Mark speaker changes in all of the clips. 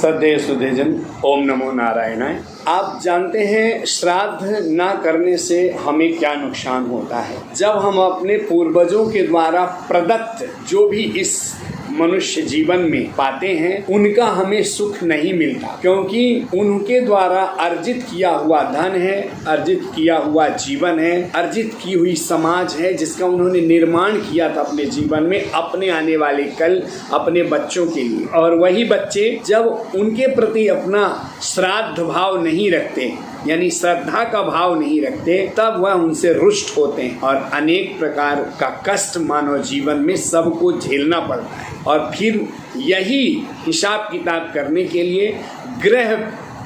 Speaker 1: श्रद्धेय सुधीजन, ओम नमो नारायणाय। आप जानते हैं श्राद्ध ना करने से हमें क्या नुकसान होता है। जब हम अपने पूर्वजों के द्वारा प्रदत्त जो भी इस मनुष्य जीवन में पाते हैं उनका हमें सुख नहीं मिलता, क्योंकि उनके द्वारा अर्जित किया हुआ धन है, अर्जित किया हुआ जीवन है, अर्जित की हुई समाज है जिसका उन्होंने निर्माण किया था अपने जीवन में, अपने आने वाले कल अपने बच्चों के लिए। और वही बच्चे जब उनके प्रति अपना श्राद्ध भाव नहीं रखते, यानी श्रद्धा का भाव नहीं रखते, तब वह उनसे रुष्ट होते हैं और अनेक प्रकार का कष्ट मानव जीवन में सबको झेलना पड़ता है। और फिर यही हिसाब किताब करने के लिए ग्रह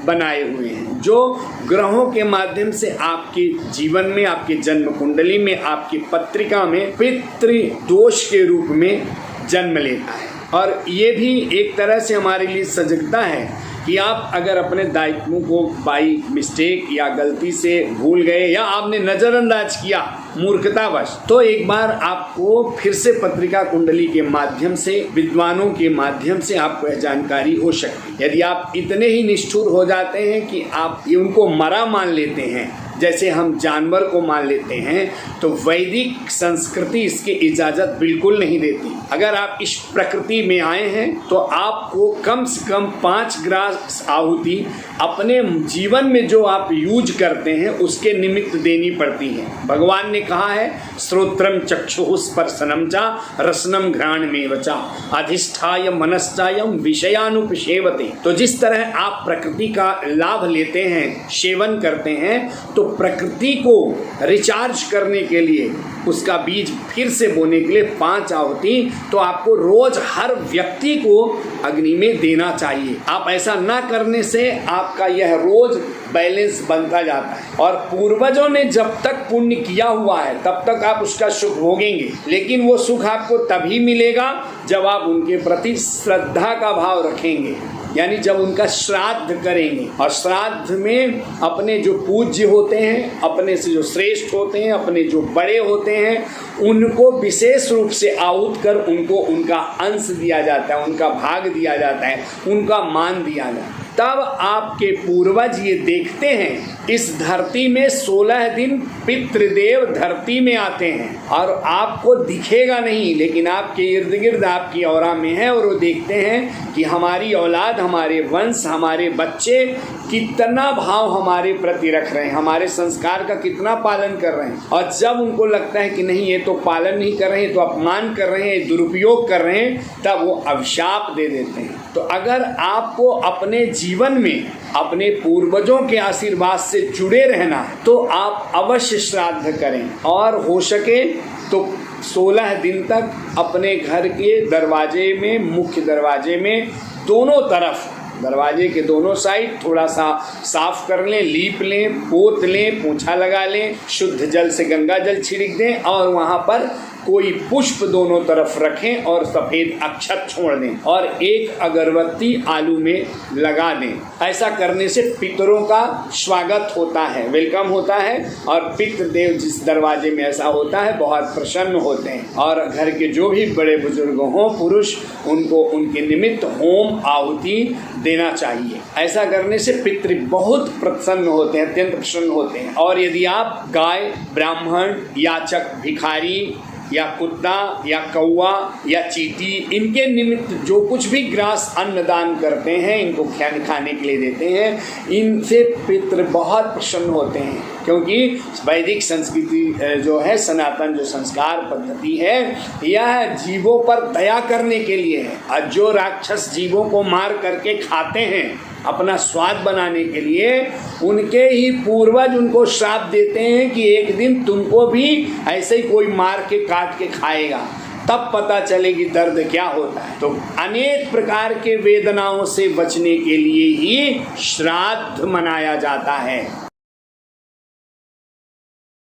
Speaker 1: बनाए हुए हैं, जो ग्रहों के माध्यम से आपके जीवन में, आपके जन्म कुंडली में, आपकी पत्रिका में पितृ दोष के रूप में जन्म लेता है। और ये भी एक तरह से हमारे लिए सजगता है कि आप अगर अपने दायित्वों को बाई मिस्टेक या गलती से भूल गए या आपने नज़रअंदाज किया मूर्खतावश, तो एक बार आपको फिर से पत्रिका कुंडली के माध्यम से, विद्वानों के माध्यम से आपको यह जानकारी हो सकती है। यदि आप इतने ही निष्ठुर हो जाते हैं कि आप उनको मरा मान लेते हैं, जैसे हम जानवर को मान लेते हैं, तो वैदिक संस्कृति इसकी इजाज़त बिल्कुल नहीं देती। अगर आप इस प्रकृति में आए हैं तो आपको कम से कम 5 ग्रास आहुति अपने जीवन में जो आप यूज करते हैं उसके निमित्त देनी पड़ती है। भगवान ने कहा है, श्रोत्रम चक्षुः स्पर्शनम च रसनम घ्राणमेव च अधिष्ठाय मनश्चायम विषयानुपसेवते। तो जिस तरह आप प्रकृति का लाभ लेते हैं, सेवन करते हैं, तो प्रकृति को रिचार्ज करने के लिए, उसका बीज फिर से बोने के लिए 5 आहुति तो आपको रोज हर व्यक्ति को अग्नि में देना चाहिए। आप ऐसा ना करने से आपका यह रोज बैलेंस बनता जाता है। और पूर्वजों ने जब तक पुण्य किया हुआ है तब तक आप उसका सुख भोगेंगे, लेकिन वो सुख आपको तभी मिलेगा जब आप उनके प्रति श्रद्धा का भाव रखेंगे, यानी जब उनका श्राद्ध करेंगे। और श्राद्ध में अपने जो पूज्य होते हैं, अपने से जो श्रेष्ठ होते हैं, अपने जो बड़े होते हैं, उनको विशेष रूप से आहूत कर उनको उनका अंश दिया जाता है, उनका भाग दिया जाता है, उनका मान दिया जाता है। तब आपके पूर्वज ये देखते हैं, इस धरती में 16 दिन पितृदेव धरती में आते हैं और आपको दिखेगा नहीं, लेकिन आपके इर्द गिर्द आपकी औरा में है, और वो देखते हैं कि हमारी औलाद, हमारे वंश, हमारे बच्चे कितना भाव हमारे प्रति रख रहे हैं, हमारे संस्कार का कितना पालन कर रहे हैं। और जब उनको लगता है कि नहीं, ये तो पालन नहीं कर रहे हैं, तो अपमान कर रहे हैं, दुरुपयोग कर रहे हैं, तब वो अभिशाप दे देते हैं। तो अगर आपको अपने जीवन में अपने पूर्वजों के आशीर्वाद से जुड़े रहना है तो आप अवश्य श्राद्ध करें, और हो सके तो 16 दिन तक अपने घर के दरवाजे में, मुख्य दरवाजे में दोनों तरफ, दरवाजे के दोनों साइड थोड़ा सा साफ कर लें, लीप लें, पोत लें, पोछा लगा लें, शुद्ध जल से गंगा जल छिड़क दें और वहाँ पर कोई पुष्प दोनों तरफ रखें और सफ़ेद अक्षत छोड़ दें और एक अगरबत्ती आलू में लगा दें। ऐसा करने से पितरों का स्वागत होता है, वेलकम होता है, और पितृदेव जिस दरवाजे में ऐसा होता है बहुत प्रसन्न होते हैं। और घर के जो भी बड़े बुजुर्ग हों, पुरुष, उनको उनके निमित्त होम आहुति देना चाहिए। ऐसा करने से पितृ बहुत प्रसन्न होते हैं, अत्यंत प्रसन्न होते हैं। और यदि आप गाय, ब्राह्मण, याचक, भिखारी या कुत्ता या कौवा या चींटी, इनके निमित्त जो कुछ भी ग्रास अन्न दान करते हैं, इनको खाने के लिए देते हैं, इनसे पितृ बहुत प्रसन्न होते हैं। क्योंकि वैदिक संस्कृति जो है, सनातन जो संस्कार पद्धति है, यह जीवों पर दया करने के लिए है। और जो राक्षस जीवों को मार करके खाते हैं अपना स्वाद बनाने के लिए, उनके ही पूर्वज उनको श्राप देते हैं कि एक दिन तुमको भी ऐसे ही कोई मार के काट के खाएगा, तब पता चलेगी दर्द क्या होता है। तो अनेक प्रकार के वेदनाओं से बचने के लिए ही श्राद्ध मनाया जाता है।